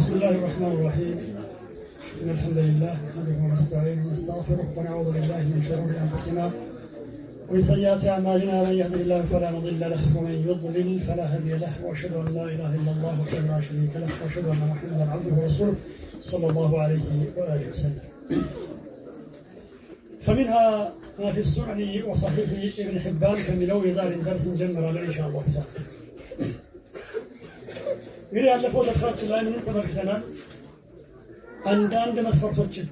بسم الله الرحمن الرحيم إن الحمد لله نحمده ونستعينه ونستغفره ونعوذ بالله من شرور أنفسنا ومن سيئات أعمالنا من يهده الله فلا مضل له ومن يضلل فلا هادي له وأشهد أن لا إله إلا الله وحده لا شريك له وأشهد أن محمدا عبده ورسوله صلى الله عليه وآله وسلم. فمنها ما في السنن وصحيح ابن حبان كملو يزال درس جمر إن شاء الله تعالى. እንግዲህ ያለፈው ደርሳችን ላይ ምን ተመልክተናል? አንዳንድ መስፈርቶችን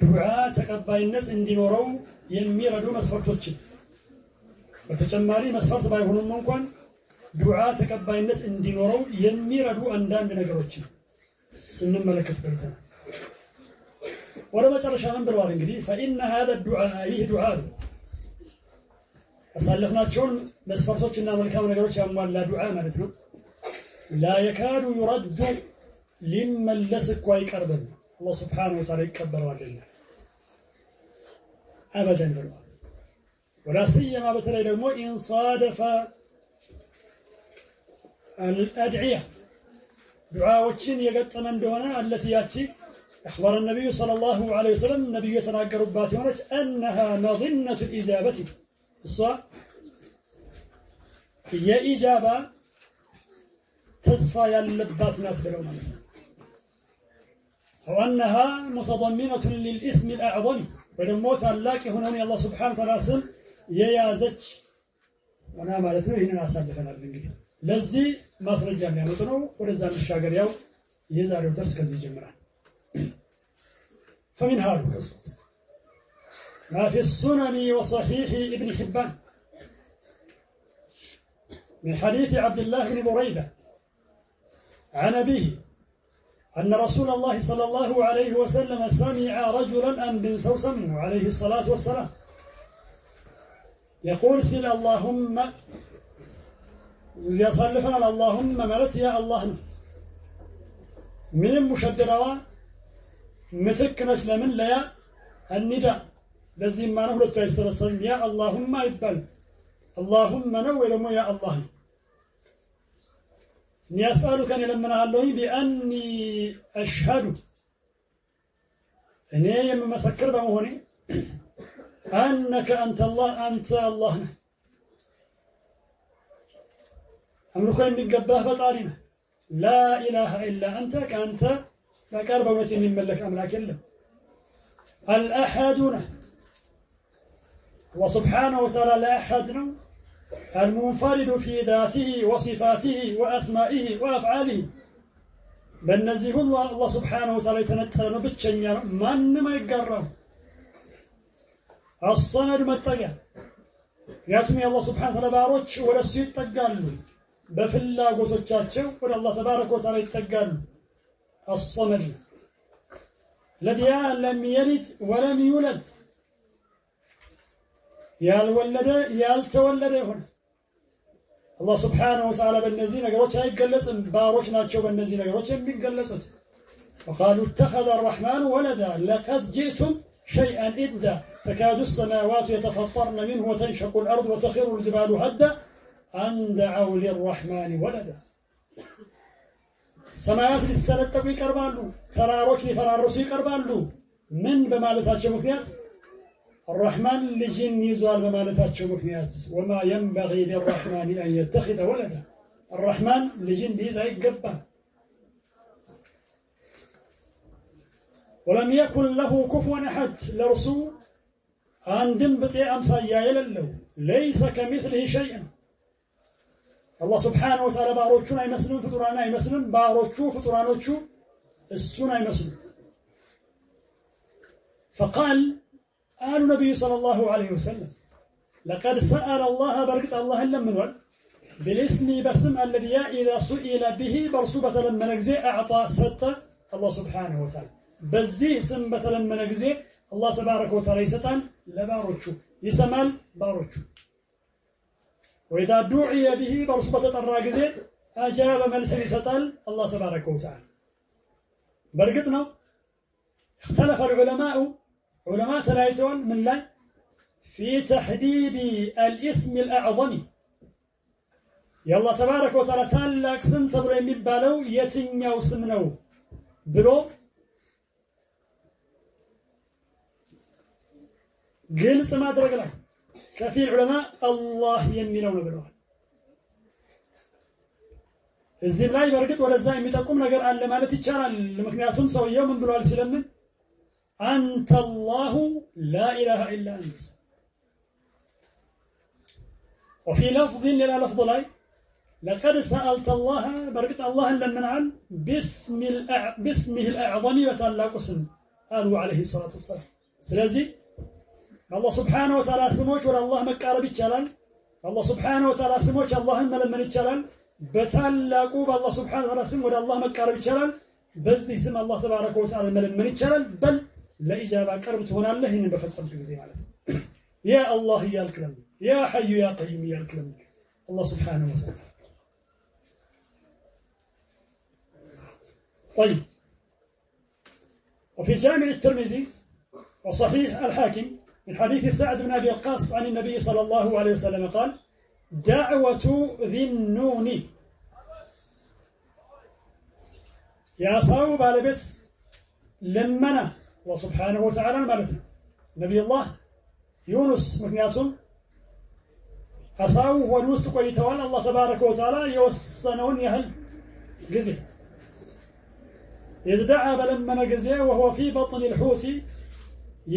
ዱዓ ተቀባይነት እንዲኖረው የሚረዱ መስፈርቶችን በተጨማሪ መስፈርት ባይሆኑም እንኳን ዱዓ ተቀባይነት እንዲኖረው የሚረዱ አንዳንድ ነገሮችን ስንመለከት ቆይተናል። ወደ መጨረሻ ምን ብለዋል? እንግዲህ فإن هذا الدعاء ይህ ዱዓ አሳለፍናቸውን መስፈርቶችና መልካም ነገሮች ያሟላ ዱዓ ማለት ነው። لا يكاد يرد لمن لسك ويقرب الله سبحانه وتعالى يكبر علينا أبدا بالله ولا سيما بتلاقي دمو إن صادف الأدعية دعاء وتشين يقطن من دونها التي يأتي أخبر النبي صلى الله عليه وسلم النبي يتناقر باتيونة أنها مظنة الإجابة الصلاة هي إجابة تصفى يلبات ناس بلونا وأنها متضمنة للاسم الأعظم ولموت اللاك هنا الله سبحانه وتعالى ييازج وانا مالتنا هنا أسالفنا بالإنجليزي لذي ما سرجع لنا نتنو ولزام الشاقر يو يزار درس كذي جمران فمن هذا ما في السنن وصحيح ابن حبان من حديث عبد الله بن بريدة عن أبيه أن رسول الله صلى الله عليه وسلم سمع رجلا بن سوسن عليه الصلاة والسلام يقول سل اللهم يصلفنا اللهم ملت يا الله من مشدروا متكنش لمن لا النداء لازم ما نقول تيسر يا اللهم يبل اللهم نور يا الله يسألك أن لمن علوني بأني أشهد أني مسكر بمهني أنك أنت الله أمرك أن يقبه بطارنا لا إله إلا أنت كأنت لا كارب ونتي من ملك أملاك الله الأحدون وسبحانه وتعالى لا أحدنا المنفرد في ذاته وصفاته وأسمائه وأفعاله بل نزيه الله سبحانه وتعالى يتنتهن بالشنيا من ما يقرر الصند متقى ياتمي الله سبحانه وتعالى باروش ورسو يتقالوا بفلا قوتوچاچو ولا الله تبارك وتعالى يتقالوا الصمد الذي لم يلد ولم يولد ያልወለደ ያልተወለደ ይሁን አላህ Subhanahu Wa Ta'ala በእነዚህ ነገሮች አይገለጽም ባሮች ናቸው በእነዚህ ነገሮች የሚገለጹት وقالوا اتخذ الرحمن ولدا لقد جئتم شيئا إدا تكاد السماوات يتفطرن منه وتنشق الأرض وتخر الجبال هدا أن دعوا للرحمن ولدا السماوات للسلطة يقربالو تراروች ሊፈራርሱ ይቀርባሉ ምን በማለታቸው ምክንያት الرحمن لجن يزال بمالتاتشو مكنيات وما ينبغي للرحمن أن يتخذ ولدا الرحمن لجن يزال يقبا ولم يكن له كفوا أحد لرسو عندم بتي أمسايا يللو ليس كمثله شيء الله سبحانه وتعالى باروتشون يمسلم فطرانا يمسلم باروتشو فطرانوتشو السنة يمسلم فقال قال النبي صلى الله عليه وسلم لقد سأل الله بركة الله لمنول بالاسم بسم الذي إذا سئل به برسوبة لما نجزي أعطى ستة الله سبحانه وتعالى بزيه سنبة لما نجزي الله تبارك وتعالى يستان لباروتشو يسمال باروتشو وإذا دعي به برسوبة الراجزي أجاب ملسل ستان الله تبارك وتعالى بركتنا اختلف العلماء علماء تلايتون من لا في تحديد الاسم الأعظم የአላህ ተባረከ ወተዓላ ታላቅ ስም ተብሎ የሚባለው የትኛው ስም ነው ብሎ ግልጽ ማድረግ ላይ ከፊል ዑለማ አላህ የሚለው ነው ብለዋል። እዚህ ላይ በርግጥ ወደዛ የሚጠቁም ነገር አለ ማለት ይቻላል። ምክንያቱም ሰውየው ምን ብሏል ሲለምን አንተ አላሁ ላ ኢላሃ ኢላ አንተ وفي لفظ لا لفظ لاي لقد سألت الله برقت الله لمنعن باسمه الأعظم وتعلق اسم قالوا عليه الصلاة والسلام سلازي الله سبحانه وتعالى سموش ولا الله مقارب يتشالان الله سبحانه وتعالى سموش اللهم لمن يتشالان بتعلقوا بالله سبحانه وتعالى سم ولا الله مقارب يتشالان بس اسم الله تبارك وتعالى لمن يتشالان بل لا إجابة قربت هنا الله إن بفصل في زي معناته يا الله يا الكلام يا حي يا قيوم يا الكلام الله سبحانه وتعالى. طيب وفي جامع الترمذي وصحيح الحاكم من حديث سعد بن أبي وقاص عن النبي صلى الله عليه وسلم قال دعوة ذي النون يا صاحب على بيت لمنا الله سبحانه وتعالى مالتنا نبي الله يونس مكنياتهم أصاو هو الوسط قويتوان الله تبارك وتعالى يوسنون يهل جزي إذ دعا بلمنا جزي وهو في بطن الحوت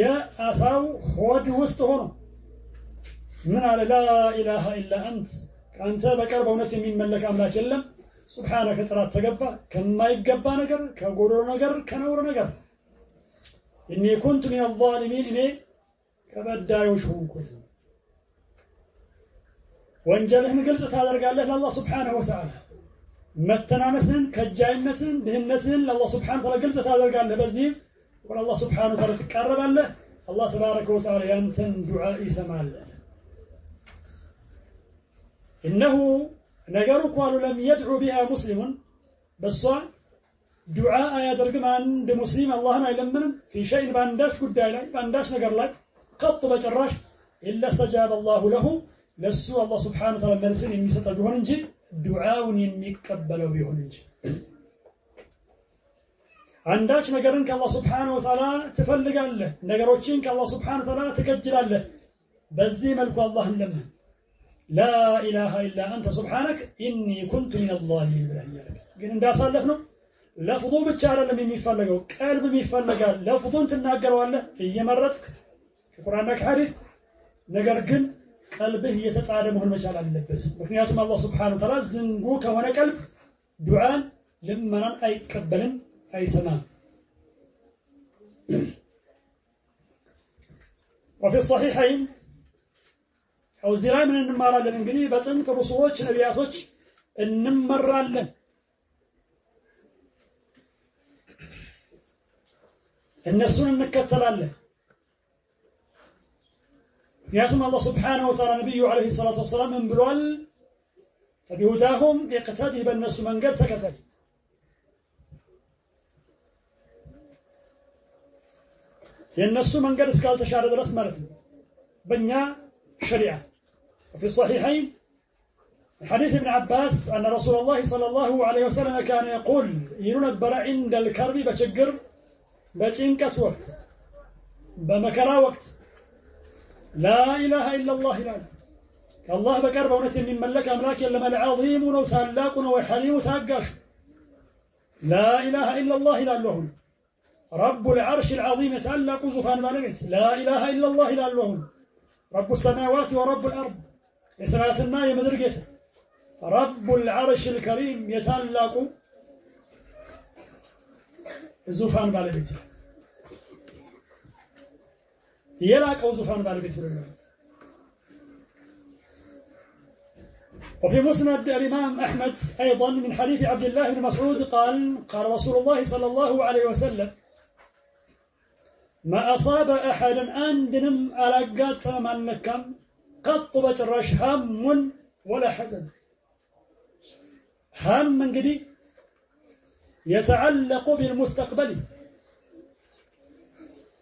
يا أصاو هو الوسط هنا من على لا إله إلا أنت أنت بكر بونتي من ملك أملاك اللم سبحانك ترى تقبى كما يقبى نقر كقولوا نقر كنور نقر إني كنت من الظالمين إني كبدايوش هونكم ወንጀልህን ግልጽ ታደርጋለህ ለአላህ Subhanahu Wa Ta'ala መተናነስን ከጃይነትን ድህነትን ለአላህ Subhanahu Wa Ta'ala ግልጽ ታደርጋለህ በዚህ ወደ አላህ Subhanahu Wa Ta'ala ትቀርባለህ አላህ ተባረከ ወተዓላ ያንተን ዱዓ ይሰማል إنه ነገሩ ቃሉ ለም يدعو بها مسلم በሷ ዱዓ አያደርግም አንድ ሙስሊም አላህን አይለምንም في شيء ባንዳች ጉዳይ ላይ ባንዳች ነገር ላይ ቀጥ በጭራሽ إلا استجاب الله له ለሱ አላህ Subhanahu Wa Ta'ala መልስን የሚሰጠው ቢሆን እንጂ ዱዓውን የሚቀበለው ቢሆን እንጂ አንዳች ነገርን ከአላህ Subhanahu Wa Ta'ala ትፈልጋለህ ነገሮችን ከአላህ Subhanahu Wa Ta'ala ትከጅላለህ በዚህ መልኩ አላህን ለምን ላ ኢላሃ ኢላ አንተ ሱብሃነክ ኢኒ ኩንቱ ሚነ ዛሊሚን ብለኛል ግን እንዳሳለፍ ነው ለፍዙ ብቻ አይደለም የሚፈልገው ቀልብም ይፈልጋል ለፍዙን ትናገረዋለህ እየመረጥክ ከቁርአንና ከሐዲስ ነገር ግን ቀልብህ የተጻደ መሆን መቻል አለበት ምክንያቱም አላህ Subhanahu Wa Ta'ala ዝንጉ ከሆነ ቀልብ ዱዓን ለማናን አይቀበልም አይሰማም وفي الصحيحين أو زراء من النمارة للإنجليز بطنت رسولوش نبياتوش النمرة لن النسون النكتل له ياتم الله سبحانه وتعالى نبيه عليه الصلاة والسلام من بلوال فبهداهم يقتدي بالناس من قد تكتل ينسو من قد اسكال تشارد رسم مالتنا بنيا شريعة وفي الصحيحين حديث ابن عباس أن رسول الله صلى الله عليه وسلم كان يقول ينبر عند الكرب بشجر بجنكة وقت بمكرا وقت لا إله إلا الله لا الله بكر بونة من ملك أملاك لما العظيم وتعلاقنا وحليم وتعقاش لا إله إلا الله لا لهم رب العرش العظيم يتعلق زفان بالبيت لا إله إلا الله لا لهم رب السماوات ورب الأرض يسمعت الماء مدرقته رب العرش الكريم يتعلق زفان بالبيت يلاك أو زفان بالبيت وفي مسند الإمام أحمد أيضا من حديث عبد الله بن مسعود قال قال رسول الله صلى الله عليه وسلم ما أصاب أحدا أندنم على قط من نكم قط بترش هم ولا حزن هم من قدي يتعلق بالمستقبل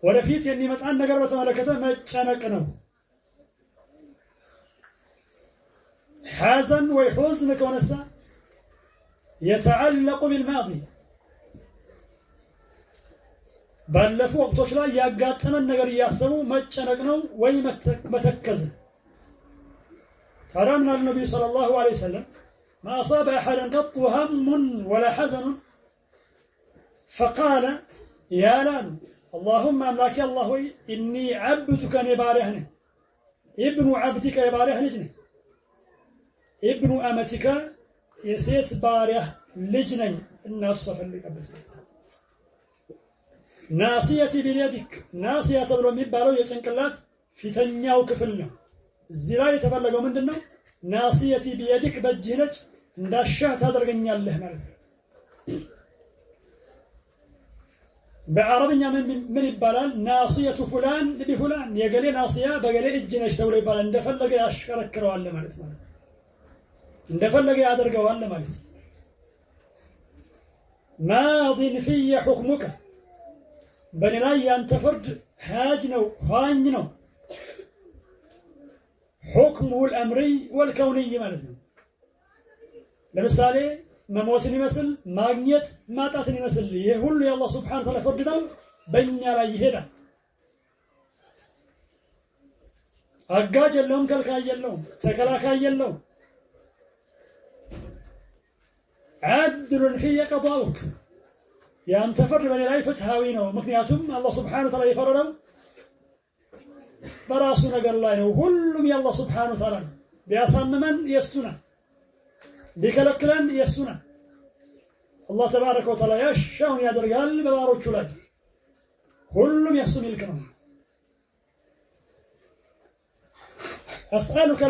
ولا فيت يعني متعنا قربة ملكته ما تشانكنه حزن وحزن كونسا يتعلق بالماضي ባለፈው ወቅቶች ላይ ያጋጠመን ነገር እያሰቡ መጨነቅ ነው ወይ መተከዝ ታዲያ ምን አለ ነብዩ ሰለላሁ ዐለይሂ ወሰለም ما أصاب أحدا قط هم ولا حزن فقال يا لان اللهم أملاك الله إني عبدك نبارهني ابن عبدك يبارهني ابن أمتك يسيت باره لجني الناس فلك أبتك ናሲየቲ ቢየዲክ ናሲያ ተብሎ የሚባለው የጭንቅላት ፊተኛው ክፍል ነው። እዚህ ላይ የተፈለገው ምንድነው? ናሲየቲ ቢየዲክ በእጅህ ነች እንዳሻህ ታደርገኛለህ ማለት ነው። በአረብኛ ምን ይባላል? ናሲየቱ ፉላን ቢፉላን የገሌ ናሲያ በገሌ እጅ ነች ተብሎ ይባላል። እንደፈለገ ያሽከረክረዋል ማለት ነው። እንደፈለገ ያደርገዋል ማለት ነው። ማዲን ፊየ ሁክሙከ በእኔ ላይ ያንተ ፍርድ ሀጅ ነው ኋኝ ነው። ሁክሙ ልአምሪ ወልከውንይ ማለት ነው። ለምሳሌ መሞትን ይመስል ማግኘት ማጣትን ይመስል ይሄ ሁሉ የአላህ ስብሓነሁ ወተዓላ ፍርድ ነው፣ በእኛ ላይ ይሄዳል። አጋጅ የለውም፣ ከልካይ የለውም፣ ተከላካይ የለውም። ዓድሉን ፊየ ቀዳኡክ ያንተ ፍርድ በእኔ ላይ ፍትሃዊ ነው። ምክንያቱም አላህ ስብሓነሁ ወተዓላ የፈረደው በራሱ ነገር ላይ ነው። ሁሉም የአላህ ስብሓነሁ ወተዓላ ነው። ቢያሳምመን የእሱ ነው፣ ቢከለክለን የእሱ ነው። አላህ ተባረከ ወተዓላ ያሻውን ያደርጋል በባሮቹ ላይ። ሁሉም የእሱ ሚልክ ነው። أسألك